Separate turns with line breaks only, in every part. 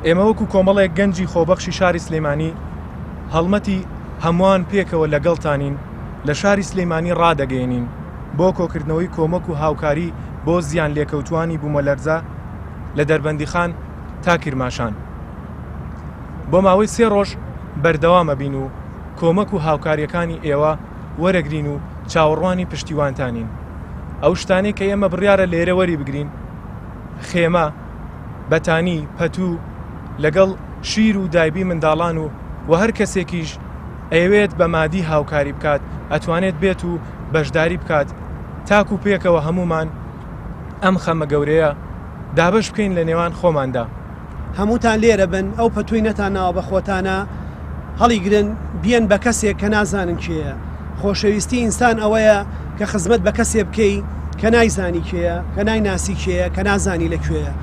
ئێمە وەکو کۆمەڵێک گەنجی خۆبەخشی شاری سلێمانی هەڵمەتی هەمووان پێکەوە لەگەڵتانین لە شاری سلێمانی ڕادەگەێنین بۆ کۆکردنەوەی کۆمەک و هاوکاری بۆ زیان لێکەوتوانی بوومەلەرزە لە دەربەندیخان تا کرماشان. بۆ ماوەی 3 ڕۆژ بەردەوامە بین و کۆمەک و هاوکاریەکانی ئێوە وەرەگرین و چاوەڕوانی پشتیوانتانین. ئەو شتانەی کە ئێمە بڕیارە لێرە وەری بگرین، خێمە، بەتانی، پەتوو لەگەڵ شیر و دایبی منداڵان و هەر کەسێکیش ئەوێت بە مادی هاوکاری بکات ئەتوانێت بێت و بەشداری بکات تاکو پێکەوە هەمومان ئەم خەمە گەورەیە دابش بکەین لە نێوان خۆماندا.
هەمووتان لێرە بن ئەو پەتوی نەتانەوە بە خۆتانە هەڵیگرن بیان بە کەسێک کە نازانن کێیە. خۆشەویستی ئینسان ئەوەیە کە خزمەت بە کەسێ بکەی کە نایزانی کێیە، کە نایناسی کێیە، کە نازانی لەکوێیە.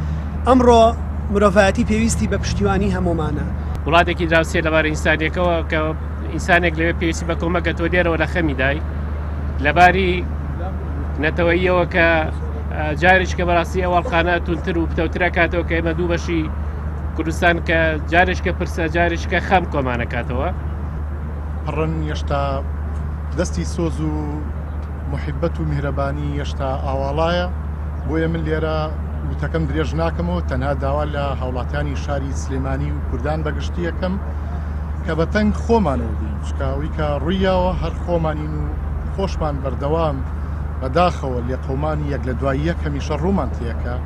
ئەمڕۆ مرۆڤایەتی پێویستی بە پشتیوانی هەمومانە.
وڵاتێکی دراوسێ لەبارە ئینسانیەکەوە کە ئینسانێک لەوێ پێویستی بە کۆمەکە تۆ دێرەوە لە خەمی دای لەباری نەتەوەییەوە کە جارێککە بەڕاستی ئەوەڵخانە تونتر و پتەوترە کاتەوە کە ئێمە دوو بەشی کوردستان کە جارێککە پرسە جارێککە خەم کۆمانەکاتەوە
پڕن هێشتا دەستی سۆز و محیبەت و میهرەبانی هێشتا ئاواڵایە. بۆیە من لێرە وتەکەم درێژ ناکەمەوە تەنها داوا لە هاوڵاتیانی شاری سلێمانی و کوردان بەگشتی یەکەم کە بەتەنگ خۆمانەوە بین چکاوی کە ڕوویەوە هەر خۆمانین و خۆشمان بەردەوام بەداخەوە لێ قەومانی یەک لە دوای یەک هەمیشە ڕوومان تێکە.